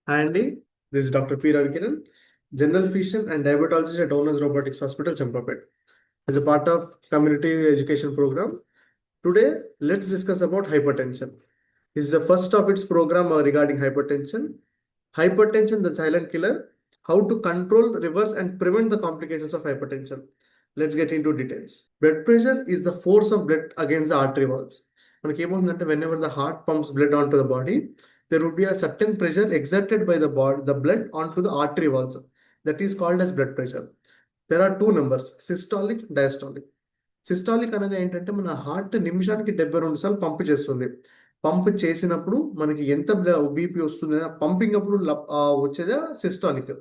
Hi Andy, this is Dr. P. Ravikiran, General Physician and Diabetologist at Owners Robotics Hospital, Champapet. As a part of community education program, today let's discuss about hypertension. This is the first of its program regarding hypertension. Hypertension, the silent killer, how to control, reverse and prevent the complications of hypertension. Let's get into details. Blood pressure is the force of blood against the artery walls. Whenever the heart pumps blood onto the body, there would be a certain pressure exerted by the blood onto the artery walls. That is called as blood pressure. There are two numbers, systolic, diastolic. Systolic అనగా ఏంటంటే మన heart నిమిషానికి 72 సార్లు pump చేస్తుంది. Pump చేసినప్పుడు మనకి ఎంత BP వస్తుంది పంపింగ్ అప్పుడు వచ్చేదే సిస్టాలిక్.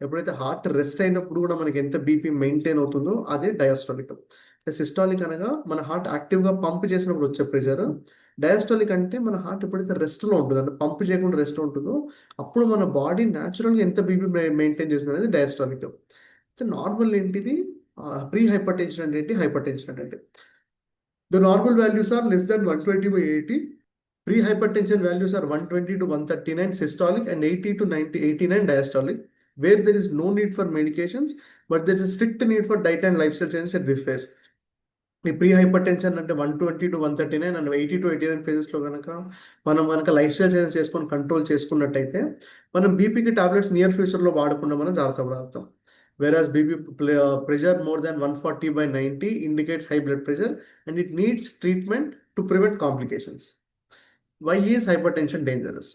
ఎప్పుడైతే హార్ట్ రెస్ట్ అయినప్పుడు కూడా మనకి ఎంత బీపీ మెయింటైన్ అవుతుందో అదే డయాస్టాలిక్. సిస్టాలిక్ అనగా మన హార్ట్ యాక్టివ్గా పంప్ చేసినప్పుడు వచ్చే ప్రెషర్. డయాస్టాలిక్ అంటే మన హార్ట్ ఎప్పుడైతే రెస్ట్లో ఉంటుంది అంటే పంప్ చేయకుండా రెస్ట్ ఉంటుందో అప్పుడు మన బాడీ న్యాచురల్గా ఎంత బీపీ మెయింటైన్ చేస్తుంది అనేది డయాస్టాలిక్. నార్మల్ ఏంటిది ప్రీ హైపర్టెన్షన్ అంటే హైపర్టెన్షన్ అంటే the normal values are less than 120/80. Pre-hypertension values are 120 to 139 systolic and 80 to 89 diastolic, where there is no need for medications, but there is a strict need for diet and lifestyle changes at this phase. ఈ pre hypertension అంటే 120 to 139 and 80 to 89 ఫేజెస్లో కనుక మనం life style change చేసుకొని control చేసుకున్నట్టయితే మనం బీపీకి tablets near ఫ్యూచర్లో వాడకుండా మనం జాగ్రత్త పడతాం. Whereas BP pressure more than 140/90 indicates high blood pressure and it needs treatment to prevent complications. Why is hypertension dangerous?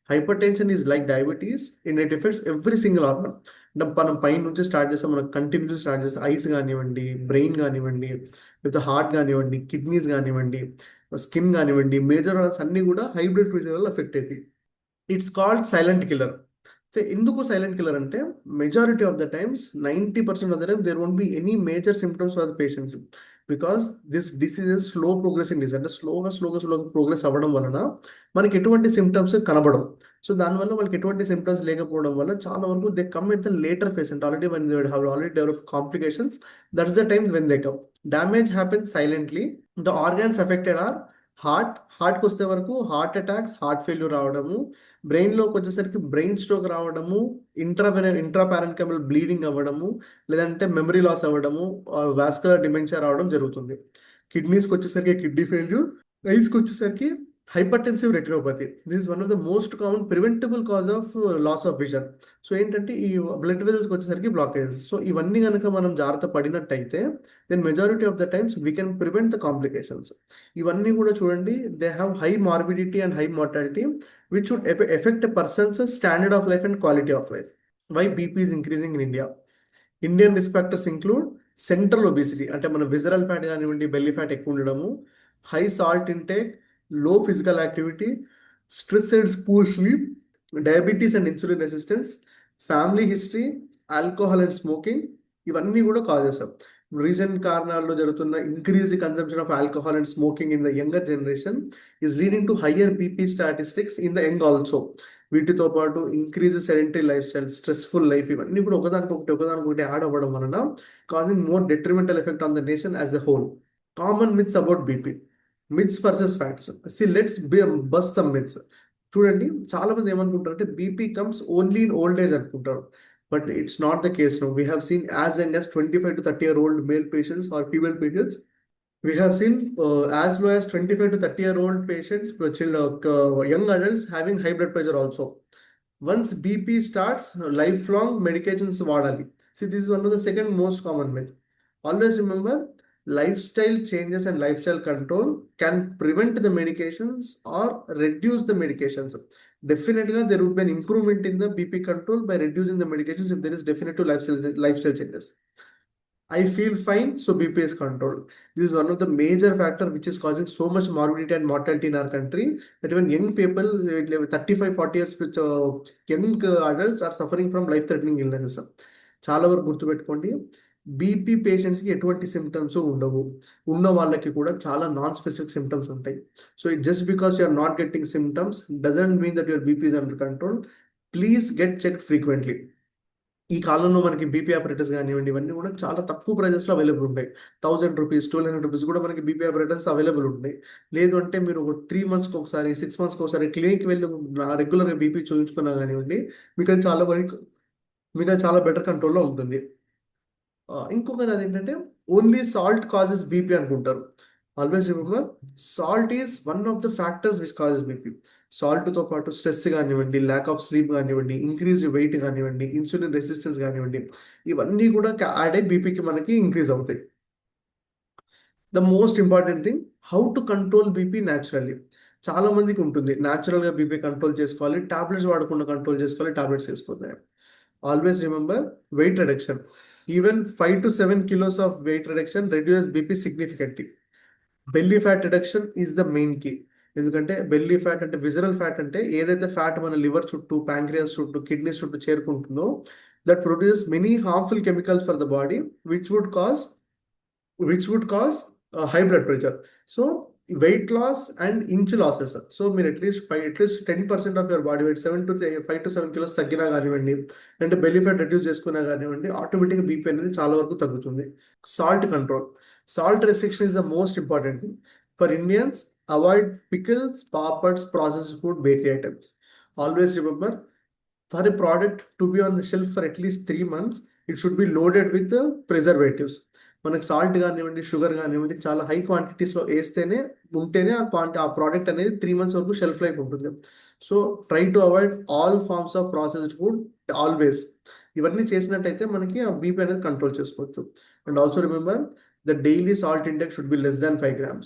Hypertension is like diabetes and it affects every single organ. మనం పైన నుంచి start చేస్తాం, మనం continue start చేస్తాం, ice కానివ్వండి, brain కానివ్వండి, లేకపోతే heart కానివ్వండి, కిడ్నీస్ కానివ్వండి, స్కిన్ కానివ్వండి, మేజర్ ఆర్గన్స్ అన్నీ కూడా హై బ్లడ్ ప్రెషర్ వల్ల ఎఫెక్ట్ అవుతాయి. It's called silent killer. ఎందుకు సైలెంట్ కిల్లర్ అంటే majority of the times 90% of the time there won't be any major symptoms for the patients because this disease is slow progressing disease. అంటే స్లోగా progress అవ్వడం వలన మనకి ఎటువంటి symptoms కనబడవు. So దానివల్ల వాళ్ళకి ఎటువంటి సిమ్టమ్స్ లేకపోవడం వల్ల చాలా వరకు they come at the later phase అంటే already one they have already develop complications. That's the time when they come. Damage happens silently. The organs affected or హార్ట్కి వస్తే వరకు హార్ట్ అటాక్స్, హార్ట్ ఫెయిల్యూర్ రావడము, బ్రెయిన్లోకి వచ్చేసరికి బ్రెయిన్ స్ట్రోక్ రావడము, ఇంట్రాపారెన్కమల్ bleeding అవ్వడము, లేదంటే memory loss అవ్వడము, వాస్కులర్ డిమెన్షియా రావడం జరుగుతుంది. కిడ్నీస్కి వచ్చేసరికి కిడ్నీ ఫెయిల్యూర్, ఐస్కి వచ్చేసరికి hypertensive retinopathy. This is one of the most common preventable cause of loss of vision. So ఏంటంటే ఈ బ్లడ్ వెజల్స్కి వచ్చేసరికి బ్లాకేజెస్. సో ఇవన్నీ కనుక మనం జాగ్రత్త పడినట్టయితే then majority of the times we can prevent the complications. ఇవన్నీ కూడా చూడండి, they have high morbidity and high mortality which would affect a person's standard of life and quality of life. Why BP is increasing in India? Indian risk factors include central obesity, అంటే మన visceral fat కానివ్వండి, belly fat ఎక్కువ ఉండడము, high salt intake, లో physical activity, stress and poor sleep, diabetes and insulin resistance, family history, alcohol and smoking, ఇవన్నీ కూడా causes. Recent కారణాల్లో జరుగుతున్న increase consumption of alcohol and smoking in the younger generation is leading to higher BP statistics in the young also. వీటితో పాటు increase sedentary life style, stressful life, ఇవన్నీ కూడా ఒకదానికొకటి add అవ్వడం వలన causing more detrimental effect on the nation as the whole. Common myths about BP. Myths versus facts. Let's bus some myths. చూడండి, చాలా మంది ఏమనుకుంటారు అంటే BP comes only in old age అనుకుంటారు. But it's not the case now. We have seen as young as 25 to 30-year-old male patients or female patients. We have seen as low as 25 to 30-year-old patients, young adults having high blood pressure also. Once BP starts, lifelong medications vadali. See, this is one of the second most common myth. Always remember, lifestyle changes and lifestyle control can prevent the medications or reduce the medications. Definitely, there would be an improvement in the BP control by reducing the medications if there is definitive lifestyle changes. I feel fine, so BP is controlled. This is one of the major factor which is causing so much morbidity and mortality in our country, that even young people, 35-40 years, young adults are suffering from life-threatening illnesses. చాలా వరకు గుర్తుపెట్టుకోండి, BP పేషెంట్స్కి ఎటువంటి symptoms ఉండవు. ఉన్న వాళ్ళకి కూడా చాలా నాన్ స్పెసిఫిక్ సిమ్టమ్స్ ఉంటాయి. So just because you are not getting symptoms doesn't mean that your BP is under control. Please get check frequently. ఈ కాలంలో మనకి బీపీ ఆపరేటర్స్ కానివ్వండి, ఇవన్నీ కూడా చాలా తక్కువ ప్రైజెస్లో అవైలబుల్ ఉంటాయి. 1000 రూపీస్, 1200 రూపీస్ కూడా మనకి బీపీ ఆపరేటర్స్ అవైలబుల్ ఉంటాయి. లేదు అంటే మీరు ఒక 3 మంత్స్కి ఒకసారి, 6 మంత్స్కి ఒకసారి క్లినిక్ వెళ్ళి రెగ్యులర్గా బీపీ చూపించుకున్నా కానివ్వండి, మీకు అది చాలా వరకు మీకు అది చాలా బెటర్ కంట్రోల్లో ఉంటుంది. ఇంకొకటి అదేంటంటే ఓన్లీ సాల్ట్ కాజెస్ బీపీ అనుకుంటారు. Always remember, salt is one of the factors which causes BP. సాల్ట్తో పాటు స్ట్రెస్ కానివ్వండి, ల్యాక్ ఆఫ్ స్లీప్ కానివ్వండి, ఇంక్రీజ్ వెయిట్ కానివ్వండి, ఇన్సులిన్ రెసిస్టెన్స్ కానివ్వండి, ఇవన్నీ కూడా యాడ్ అయ్యి బీపీకి మనకి ఇంక్రీజ్ అవుతాయి. The most important thing, how to control BP naturally. చాలా మందికి ఉంటుంది న్యాచురల్గా బీపీ కంట్రోల్ చేసుకోవాలి, టాబ్లెట్స్ వాడకుండా కంట్రోల్ చేసుకోవాలి, టాబ్లెట్స్ వేసుకోవాలి. Always remember, weight reduction. Even 5 to 7 kilos of weight reduction reduces BP significantly. Belly fat reduction is the main key. ఎందుకంటే belly fat అంటే విజరల్ ఫ్యాట్ అంటే ఏదైతే ఫ్యాట్ మన లివర్ చుట్టూ, ప్యాంక్రియాస్ చుట్టూ, కిడ్నీస్ చుట్టూ చేరుకుంటుందో, that produce many harmful chemicals for the body which would cause high blood pressure. So weight loss and inch losses. So మీరు at least 10% of your body weight 5 to 7 kilos తగ్గినా కానివ్వండి, అంటే belly fat reduce చేసుకున్నా కానివ్వండి, ఆటోమేటిక్గా BP అనేది చాలా వరకు తగ్గుతుంది. Salt control. Salt restriction is the most important thing for Indians. Avoid pickles, papads, processed food, bakery items. Always remember, for a product to be on the shelf for at least 3 months, it should be loaded with the preservatives. మనకి salt కానివ్వండి, sugar కానివ్వండి, చాలా high క్వాంటిటీస్లో ఉంటేనే ఆ product అనేది 3 months వరకు shelf life ఉంటుంది. So try to avoid all forms of processed food always. ఇవన్నీ చేసినట్టయితే మనకి ఆ బీపీ అనేది కంట్రోల్ చేసుకోవచ్చు. And also remember, the daily salt intake should be less than 5 grams.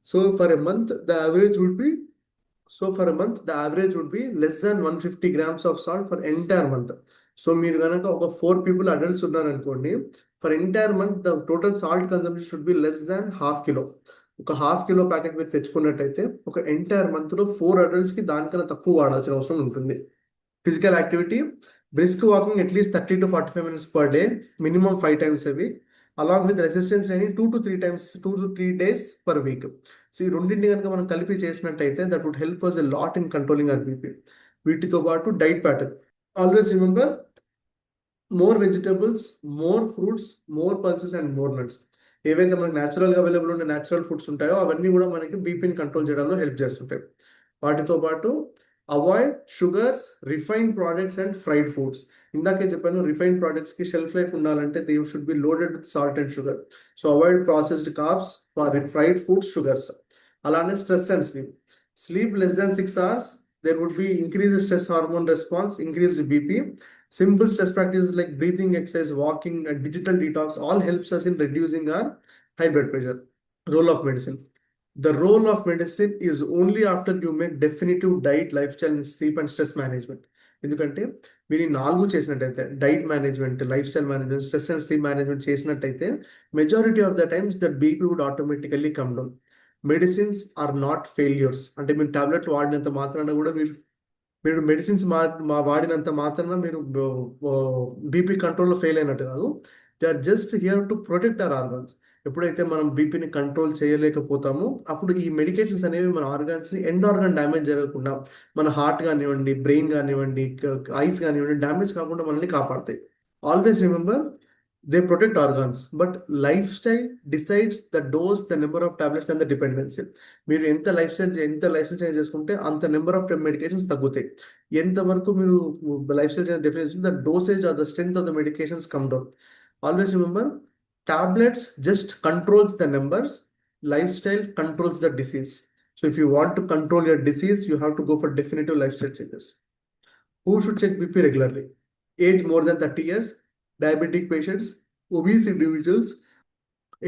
So for a month, the average would be less than 150 grams of salt for entire month. So మీరు కనుక ఒక 4 people adults ఉన్నారనుకోండి, for entire month the total salt consumption should be less than ½ kilo. ఒక ½ kilo packet మీరు తెచ్చుకున్నట్టయితే ఒక entire మంత్లో 4 adultsకి దానికన్నా తక్కువ వాడాల్సిన అవసరం ఉంటుంది. Physical activity, brisk walking at least 30 to 45 minutes per day, minimum 5 times a week, along with resistance training 2 to 3 days per week. సో ఈ రెండింటిని కనుక మనం కలిపి చేసినట్టయితే that would help us a lot in controlling our BP. వీటితో పాటు diet pattern. Always remember, more vegetables, more fruits, more pulses and more nuts. ఏవైతే మనకి న్యాచురల్గా అవైలబుల్ ఉన్న న్యాచురల్ ఫుడ్స్ ఉంటాయో అవన్నీ కూడా మనకి బీపీని కంట్రోల్ చేయడంలో హెల్ప్ చేస్తుంటాయి. వాటితో పాటు avoid sugars, refined products and fried foods. ఇందాకే చెప్పాను, రిఫైన్డ్ ప్రోడక్ట్స్కి షెల్ఫ్ లైఫ్ ఉండాలంటే they should be loaded with salt and sugar. So avoid processed carbs, fried foods, sugars. అలానే stress and sleep less than 6 hours, there would be increased stress hormone response, increased BP. Simple stress practices like breathing exercise, walking, and digital detox all helps us in reducing our high blood pressure. Role of medicine. The role of medicine is only after you make definitive diet, lifestyle, and sleep and stress management. ఎందుకంటే మీరు ఈ 4 చేసినట్టయితే, diet management, lifestyle management, stress and sleep management చేసినట్టయితే, majority of the times that BP would automatically come down. Medicines are not failures. అంటే మీరు టాబ్లెట్లు వాడినంత మాత్రాన కూడా మీరు మెడిసిన్స్ వాడినంత మాత్రాన మీరు బీపీ కంట్రోల్లో ఫెయిల్ అయినట్టు కాదు. They are just here to protect our organs. ఎప్పుడైతే మనం బీపీని కంట్రోల్ చేయలేకపోతామో అప్పుడు ఈ మెడికేషన్స్ అనేవి మన ఆర్గాన్స్ని ఎండ్ ఆర్గాన్ డ్యామేజ్ జరగకుండా, మన హార్ట్ కానివ్వండి, బ్రెయిన్ కానివ్వండి, ఐస్ కానివ్వండి, డ్యామేజ్ కాకుండా మనల్ని కాపాడతాయి. Always remember, they protect organs, but lifestyle decides the dose, the number of tablets and the dependency. మీరు ఎంత లైఫ్ స్టైల్ చేంజ్ చేసుకుంటే అంత నెంబర్ ఆఫ్ మెడికేషన్స్ తగ్గుతాయి. ఎంతవరకు మీరు lifestyle change definition, the dosage or the strength of the medications come down. Always remember, tablets just controls the numbers, lifestyle controls the disease. So if you want to control your disease, you have to go for definitive lifestyle changes. Who should check BP regularly? Age more than 30 years, diabetic patients, obese individuals.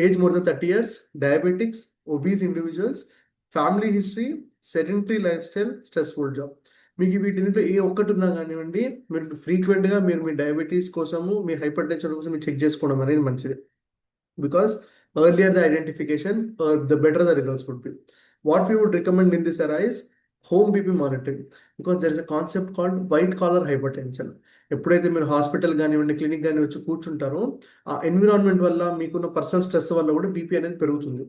Age more than 30 years, diabetics, obese individuals, family history, sedentary lifestyle, stressful job. మీకు వీటిలో ఏ ఒక్కటి ఉన్నా కానివ్వండి, మీరు ఫ్రీక్వెంట్గా మీరు మీ diabetes కోసము, మీ hyper tension కోసం మీరు చెక్ చేసుకోవడం అనేది మంచిది. Because earlier the identification, the better the results would be. What we would recommend in this era is home BP monitoring, because there is a concept called white collar hypertension. ఎప్పుడైతే మీరు hospital కానివ్వండి, clinic కానీ వచ్చి కూర్చుంటారో, ఆ environment వల్ల, మీకున్న personal stress వల్ల కూడా బీపీ అనేది పెరుగుతుంది.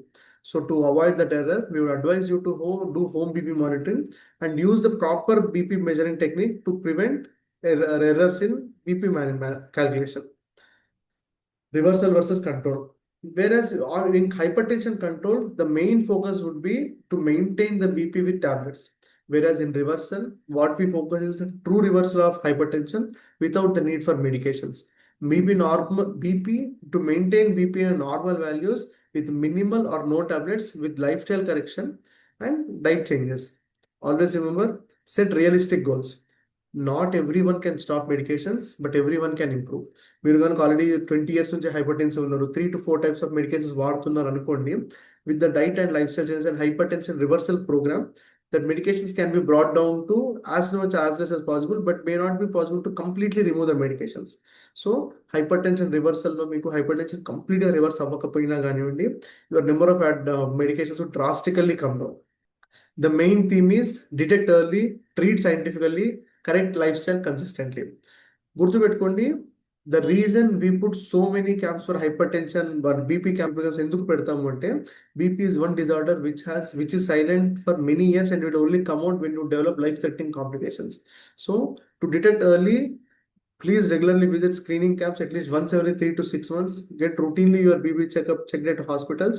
So to avoid that error, we would advise you to do home BP monitoring and use the proper BP measuring technique to prevent errors in BP calculation. Reversal versus control. Whereas in hypertension control, the main focus would be to maintain the BP with tablets. Whereas in reversal, what we focus is a true reversal of hypertension without the need for medications. Maybe normal BP to maintain BP in normal values with minimal or no tablets with lifestyle correction and diet changes. Always remember, set realistic goals. Not everyone can stop medications, but everyone can improve. మీరు కనుక already 20 years నుంచి hypertension ఉన్నారు, 3 to 4 types of medications వాడుతున్నారు అనుకోండి, with the diet and lifestyle changes and hypertension reversal program, that medications can be brought down to as much as less as possible, but may not be possible to completely remove the medications. So hypertension reversal లో మీకు hypertension complete గా reverse అవ్వకపోయినా కానివ్వండి, your number of medications would drastically come down. The main theme is detect early, treat scientifically, correct lifestyle consistently. గుర్తుపెట్టుకోండి, the reason we put so many camps for hypertension but BP camps ఎందుకు పెడతాము అంటే, BP is one disorder which is silent for many years and it will only come out when you develop life-threatening complications. So to detect early, please regularly visit screening camps at least once every 3 to 6 months. Get routinely your BP checkup checked at hospitals.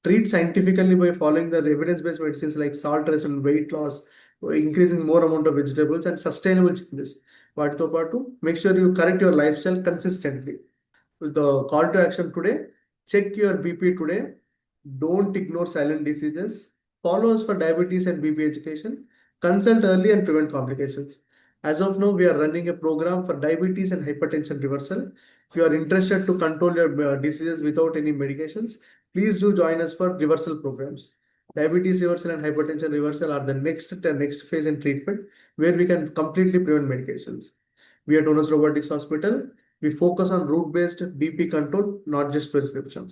Treat scientifically by following the evidence-based medicines like salt reduction, weight loss, increasing more amount of vegetables and sustainable changes. వాటితో పాటు make sure you correct your lifestyle consistently. The call to action today, check your BP today. Don't ignore silent diseases. Follow us for diabetes and BP education. Consult early and prevent complications. As of now, we are running a program for diabetes and hypertension reversal. If you are interested to control your diseases without any medications, please do join us for reversal programs. Diabetes reversal and hypertension reversal are the next phase in treatment where we can completely prevent medications. We at Onus Robotics Hospital, we focus on route-based BP control, not just prescriptions.